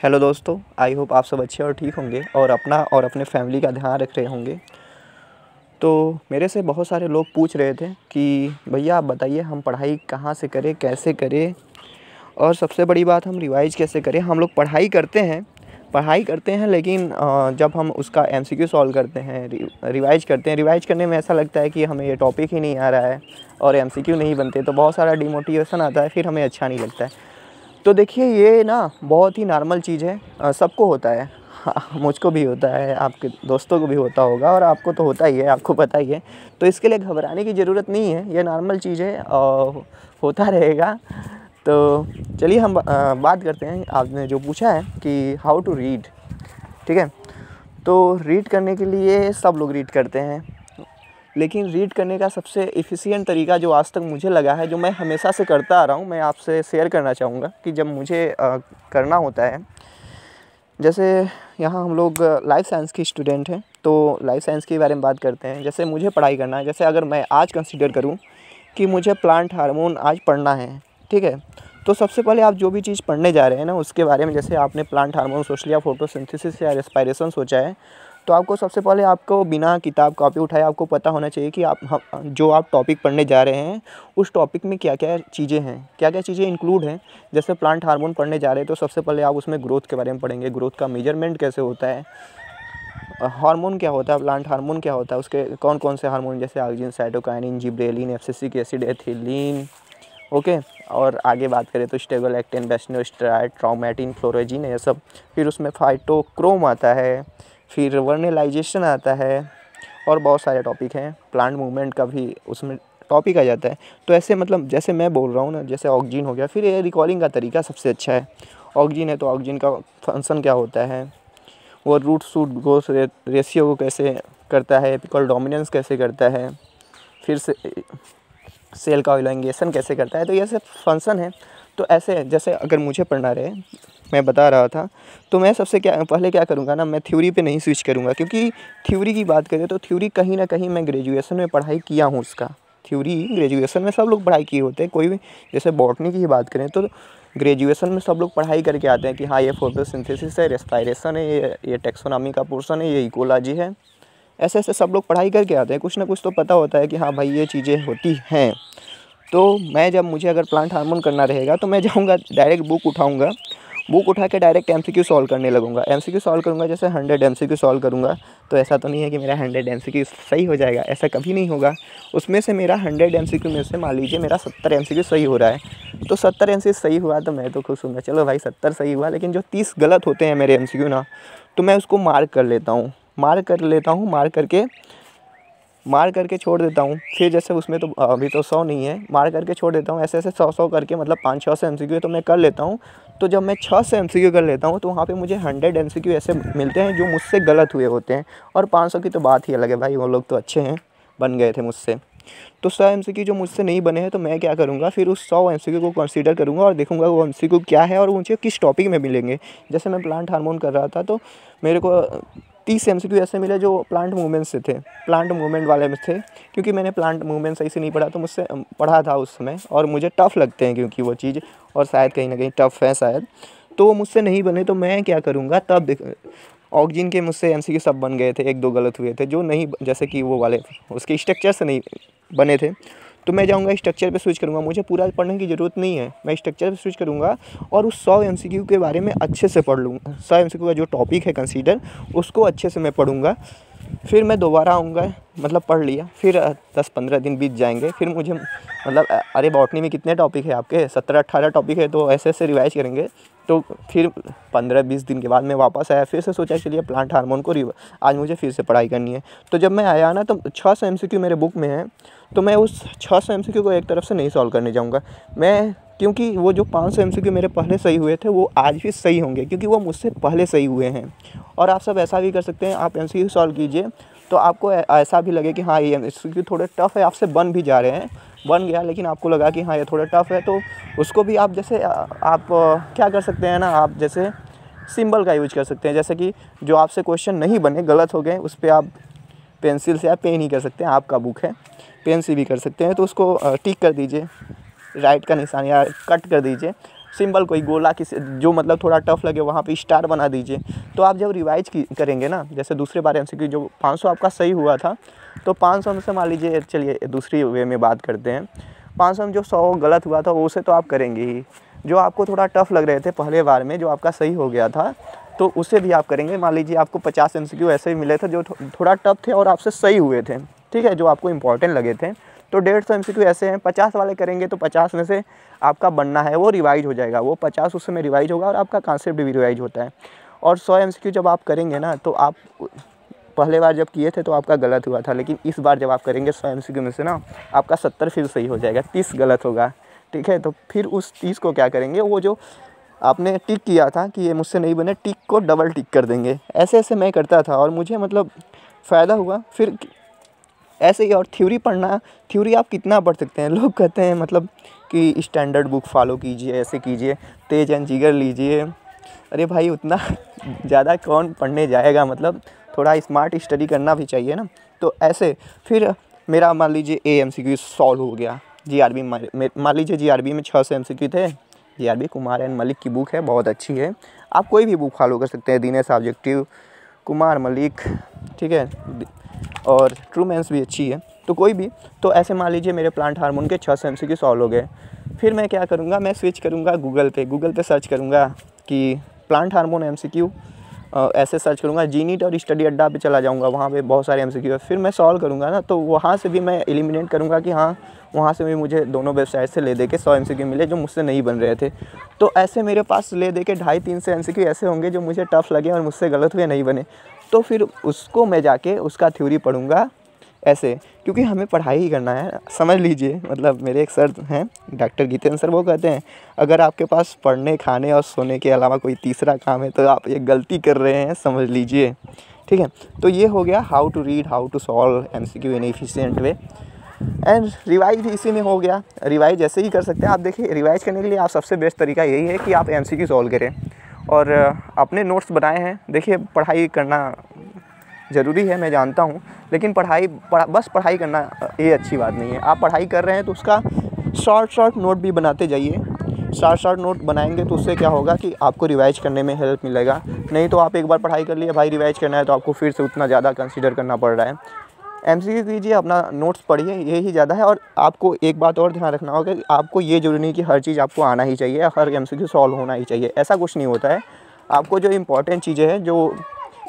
Hello दोस्तों, I hope आप सब अच्छे और ठीक होंगे और अपना और अपने फैमिली का ध्यान रख रहे होंगे। तो मेरे से बहुत सारे लोग पूछ रहे थे कि भैया आप बताइए हम पढ़ाई कहाँ से करें, कैसे करें और सबसे बड़ी बात हम रिवाइज़ कैसे करें। हम लोग पढ़ाई करते हैं लेकिन जब हम उसका एमसीक्यू सॉल्व करते हैं, रिवाइज़ करते हैं, रिवाइज़ करने में ऐसा लगता है कि हमें ये टॉपिक ही नहीं आ रहा है और एमसीक्यू नहीं बनते, तो बहुत सारा डिमोटिवेशन आता है, फिर हमें अच्छा नहीं लगता है। तो देखिए ये ना बहुत ही नॉर्मल चीज़ है, सबको होता है। मुझको भी होता है, आपके दोस्तों को भी होता होगा और आपको तो होता ही है, आपको पता ही है। तो इसके लिए घबराने की ज़रूरत नहीं है, ये नॉर्मल चीज़ है और होता रहेगा। तो चलिए हम बात करते हैं। आपने जो पूछा है कि हाउ टू रीड, ठीक है। तो रीड करने के लिए सब लोग रीड करते हैं, लेकिन रीड करने का सबसे एफिशिएंट तरीका जो आज तक मुझे लगा है, जो मैं हमेशा से करता आ रहा हूँ, मैं आपसे शेयर करना चाहूँगा कि जब मुझे करना होता है, जैसे यहाँ हम लोग लाइफ साइंस के स्टूडेंट हैं, तो लाइफ साइंस के बारे में बात करते हैं। जैसे मुझे पढ़ाई करना है, जैसे अगर मैं आज कंसीडर करूँ कि मुझे प्लांट हार्मोन आज पढ़ना है, ठीक है। तो सबसे पहले आप जो भी चीज़ पढ़ने जा रहे हैं ना, उसके बारे में, जैसे आपने प्लांट हार्मोन सोच लिया, फोटोसिंथेसिस या रेस्पिरेशन सोचा है, तो आपको सबसे पहले आपको बिना किताब कॉपी उठाए आपको पता होना चाहिए कि जो आप टॉपिक पढ़ने जा रहे हैं उस टॉपिक में क्या क्या चीज़ें हैं, क्या क्या चीज़ें इंक्लूड हैं। जैसे प्लांट हार्मोन पढ़ने जा रहे हैं तो सबसे पहले आप उसमें ग्रोथ के बारे में पढ़ेंगे, ग्रोथ का मेजरमेंट कैसे होता है, हार्मोन क्या होता है, प्लांट हार्मोन क्या होता है, उसके कौन कौन से हार्मोन, जैसे auxin, cytokinin, gibberellin, abscisic acid, ethylene, okay. और आगे बात करें तो स्टेबल एक्टिन, बेस्नोस्टेरॉइड, ट्राउमेटिन, फ्लोरेजिन, ये सब। फिर उसमें फाइटोक्रोम आता है, फिर वर्नलाइजेशन आता है और बहुत सारे टॉपिक हैं। प्लांट मूवमेंट का भी उसमें टॉपिक आ जाता है। तो ऐसे मतलब जैसे मैं बोल रहा हूँ ना, जैसे ऑक्सिन हो गया, फिर ये रिकॉलिंग का तरीका सबसे अच्छा है। ऑक्सिन है तो ऑक्सिन का फंक्शन क्या होता है, वो रूट शूट ग्रोथ रेशियो को कैसे करता है, एपिकल डोमिनेंस कैसे करता है, फिर से सेल का इलांगेशन कैसे करता है, तो ये सब फंक्शन है। तो ऐसे जैसे अगर मुझे पढ़ना रहे, मैं बता रहा था, तो मैं सबसे पहले क्या करूँगा ना, मैं थ्योरी पे नहीं स्विच करूँगा, क्योंकि थ्योरी की बात करें तो थ्योरी कहीं ना कहीं मैं ग्रेजुएशन में पढ़ाई किया हूँ उसका। थ्योरी ग्रेजुएशन में सब लोग पढ़ाई किए होते हैं, कोई भी, जैसे बॉटनी की ही बात करें तो ग्रेजुएशन में सब लोग पढ़ाई करके आते हैं कि हाँ ये फोटोसिंथेसिस है, रेस्पिरेशन है, ये टैक्सोनॉमी का पोर्शन है, ये इकोलॉजी है। ऐसे ऐसे सब लोग पढ़ाई करके आते हैं, कुछ ना कुछ तो पता होता है कि हाँ भाई ये चीज़ें होती हैं। तो मैं जब मुझे अगर प्लांट हार्मोन करना रहेगा तो मैं जाऊँगा डायरेक्ट बुक उठाऊँगा, बुक उठा के डायरेक्ट एमसीक्यू सॉल्व करने लगूँगा। एमसीक्यू सॉल्व करूँगा, जैसे 100 एमसीक्यू सॉल्व करूँगा, तो ऐसा तो नहीं है कि मेरा 100 एमसीक्यू सही हो जाएगा, ऐसा कभी नहीं होगा। उसमें से मेरा 100 एमसीक्यू में से मान लीजिए मेरा 70 एमसीक्यू सही हो रहा है, तो 70 एमसीक्यू सही हुआ तो मैं तो खुश हूँगा, चलो भाई 70 सही हुआ। लेकिन जो 30 गलत होते हैं मेरे एमसीक्यू ना, तो मैं उसको मार्क कर लेता हूँ, मार करके छोड़ देता हूँ। फिर जैसे उसमें तो अभी तो 100 नहीं है, मार करके छोड़ देता हूँ। ऐसे ऐसे 100 करके मतलब 500-600 एमसीक्यू तो मैं कर लेता हूँ। तो जब मैं 600 एमसीक्यू कर लेता हूँ तो वहाँ पे मुझे 100 एमसीक्यू ऐसे मिलते हैं जो मुझसे गलत हुए होते हैं। और 500 की तो बात ही अलग है भाई, वो लोग तो अच्छे हैं, बन गए थे मुझसे। तो 100 एमसीक्यू जो मुझसे नहीं बने हैं, तो मैं क्या करूँगा, फिर उस 100 एमसीक्यू को कंसीडर करूँगा और देखूँगा वो एमसीक्यू क्या है और मुझे किस टॉपिक में मिलेंगे। जैसे मैं प्लांट हार्मोन कर रहा था तो मेरे को 30 एमसीक्यू ऐसे मिले जो प्लांट मूवमेंट से थे, प्लांट मूवमेंट वाले में थे, क्योंकि मैंने प्लांट मूवमेंट सही से नहीं पढ़ा, तो मुझसे पढ़ा था उस समय और मुझे टफ़ लगते हैं क्योंकि वो चीज़, और शायद कहीं ना कहीं टफ़ है शायद, तो वो मुझसे नहीं बने। तो मैं क्या करूँगा, तब ऑक्सिन के मुझसे एमसीक्यू सब बन गए थे, 1-2 गलत हुए थे जो नहीं, जैसे कि वो वाले उसके स्ट्रक्चर से नहीं बने थे, तो मैं जाऊँगा स्ट्रक्चर पे स्विच करूँगा। मुझे पूरा पढ़ने की ज़रूरत नहीं है, मैं स्ट्रक्चर पे स्विच करूँगा और उस 100 एमसीक्यू के बारे में अच्छे से पढ़ लूँगा। 100 एमसीक्यू का जो टॉपिक है कंसीडर, उसको अच्छे से मैं पढ़ूँगा। फिर मैं दोबारा आऊँगा, मतलब पढ़ लिया, फिर 10-15 दिन बीत जाएंगे, फिर मुझे मतलब अरे बॉटनी में कितने टॉपिक है आपके, 17-18 टॉपिक है, तो ऐसे ऐसे रिवाइज करेंगे। तो फिर 15-20 दिन के बाद मैं वापस आया, फिर से सोचा चलिए प्लांट हार्मोन को आज मुझे फिर से पढ़ाई करनी है। तो जब मैं आया ना, तो 600 एमसीक्यू मेरे बुक में है, तो मैं उस 600 एमसीक्यू को एक तरफ से नहीं सॉल्व करने जाऊँगा मैं, क्योंकि वो जो 500 एमसीक्यू मेरे पहले सही हुए थे वो आज भी सही होंगे, क्योंकि वो मुझसे पहले सही हुए हैं। और आप सब ऐसा भी कर सकते हैं, आप एमसीक्यू सॉल्व कीजिए तो आपको ऐसा भी लगे कि हाँ ये एमसीक्यू थोड़े टफ़ है, आपसे बन भी जा रहे हैं, बन गया, लेकिन आपको लगा कि हाँ ये थोड़ा टफ़ है, तो उसको भी आप जैसे आप क्या कर सकते हैं ना, आप जैसे सिंबल का यूज कर सकते हैं। जैसे कि जो आपसे क्वेश्चन नहीं बने, गलत हो गए, उस पर आप पेंसिल से या पेन ही कर सकते हैं, आपका बुक है, पेन से भी कर सकते हैं, तो उसको टिक कर दीजिए, राइट का निशान या कट कर दीजिए, सिंपल कोई गोला किसी जो मतलब थोड़ा टफ लगे वहाँ पे स्टार बना दीजिए। तो आप जब रिवाइज करेंगे ना, जैसे दूसरे बार एमसीक्यू जो 500 आपका सही हुआ था, तो 500 में से मान लीजिए, चलिए दूसरी वे में बात करते हैं, 500 में जो 100 गलत हुआ था उसे तो आप करेंगे ही। जो आपको थोड़ा टफ लग रहे थे पहले बार में, जो आपका सही हो गया था, तो उसे भी आप करेंगे। मान लीजिए आपको 50 एमसीक्यू ऐसे ही मिले थे जो थोड़ा टफ थे और आपसे सही हुए थे, ठीक है, जो आपको इंपॉर्टेंट लगे थे। तो 150 एमसीक्यू ऐसे हैं, 50 वाले करेंगे तो 50 में से आपका बनना है वो रिवाइज हो जाएगा, वो 50 उसमें रिवाइज होगा और आपका कॉन्सेप्ट भी रिवाइज होता है। और 100 एमसीक्यू जब आप करेंगे ना, तो आप पहले बार जब किए थे तो आपका गलत हुआ था, लेकिन इस बार जब आप करेंगे 100 एमसीक्यू में से ना, आपका 70 फिर सही हो जाएगा, 30 गलत होगा, ठीक है। तो फिर उस 30 को क्या करेंगे, वो जो आपने टिक किया था कि ये मुझसे नहीं बने, टिक को डबल टिक कर देंगे। ऐसे ऐसे मैं करता था और मुझे मतलब फ़ायदा हुआ। फिर ऐसे ही और थ्योरी पढ़ना, थ्योरी आप कितना पढ़ सकते हैं। लोग कहते हैं मतलब कि स्टैंडर्ड बुक फॉलो कीजिए, ऐसे कीजिए, तेज एंड जिगर लीजिए। अरे भाई उतना ज़्यादा कौन पढ़ने जाएगा, मतलब थोड़ा स्मार्ट स्टडी करना भी चाहिए ना। तो ऐसे फिर मेरा मान लीजिए एमसीक्यू सॉल्व हो गया। जीआरबी मान लीजिए जीआरबी में 600 एमसीक्यू थे। जीआरबी कुमार एंड मलिक की बुक है, बहुत अच्छी है। आप कोई भी बुक फॉलो कर सकते हैं, दिनेश ऑब्जेक्टिव, कुमार मलिक, ठीक है, और ट्रूमैंस भी अच्छी है, तो कोई भी। तो ऐसे मान लीजिए मेरे प्लांट हार्मोन के 600 एमसीक्यू सॉल्व हो गए। फिर मैं क्या करूँगा, मैं स्विच करूँगा गूगल पे सर्च करूँगा कि प्लांट हार्मोन एमसीक्यू, ऐसे सर्च करूँगा। जीनीट और स्टडी अड्डा पे चला जाऊँगा, वहाँ पे बहुत सारे एमसीक्यू है। फिर मैं सॉल्व करूँगा ना, तो वहाँ से भी मैं एलिमिनेट करूँगा कि हाँ, वहाँ से भी मुझे दोनों वेबसाइट से ले दे के 100 एमसीक्यू मिले जो मुझसे नहीं बन रहे थे। तो ऐसे मेरे पास ले दे के 250-300 एमसीक्यू ऐसे होंगे जो मुझे टफ लगे और मुझसे गलत हुए, नहीं बने। तो फिर उसको मैं जाके उसका थ्योरी पढ़ूँगा ऐसे, क्योंकि हमें पढ़ाई ही करना है, समझ लीजिए। मतलब मेरे एक सर हैं डॉक्टर गीतेंद्र सर, वो कहते हैं अगर आपके पास पढ़ने, खाने और सोने के अलावा कोई तीसरा काम है तो आप ये गलती कर रहे हैं, समझ लीजिए, ठीक है। तो ये हो गया how to read, how to solve MCQ in efficient way. And revise भी इसी में हो गया। रिवाइज ऐसे ही कर सकते हैं आप। देखिए रिवाइज करने के लिए आप सबसे बेस्ट तरीका यही है कि आप एमसीक्यू सॉल्व करें और अपने नोट्स बनाए हैं। देखिए पढ़ाई करना ज़रूरी है, मैं जानता हूँ, लेकिन बस पढ़ाई करना ये अच्छी बात नहीं है। आप पढ़ाई कर रहे हैं तो उसका शॉर्ट नोट भी बनाते जाइए। शॉर्ट नोट बनाएंगे तो उससे क्या होगा कि आपको रिवाइज करने में हेल्प मिलेगा। नहीं तो आप एक बार पढ़ाई कर लिए, भाई रिवाइज करना है तो आपको फिर से उतना ज़्यादा कंसीडर करना पड़ रहा है। एमसीक्यू कीजिए, अपना नोट्स पढ़िए, यही ज़्यादा है। और आपको एक बात और ध्यान रखना होगा कि आपको ये ज़रूरी नहीं कि हर चीज़ आपको आना ही चाहिए, हर एमसीक्यू सॉल्व होना ही चाहिए, ऐसा कुछ नहीं होता है। आपको जो इम्पोर्टेंट चीज़ें हैं जो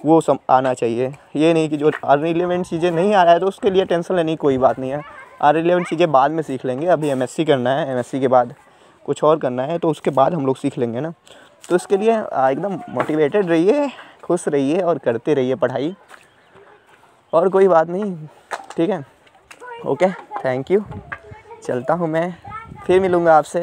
वो सब आना चाहिए। ये नहीं कि जो अनरिलेवेंट चीज़ें नहीं आ रहा है तो उसके लिए टेंशन लेने की कोई बात नहीं है। अनरिलेवेंट चीज़ें बाद में सीख लेंगे, अभी एमएससी करना है, एमएससी के बाद कुछ और करना है, तो उसके बाद हम लोग सीख लेंगे ना। तो इसके लिए एकदम मोटिवेटेड रहिए, खुश रहिए और करते रहिए पढ़ाई, और कोई बात नहीं, ठीक है। Okay, thank you. चलता हूँ मैं, फिर मिलूँगा आपसे।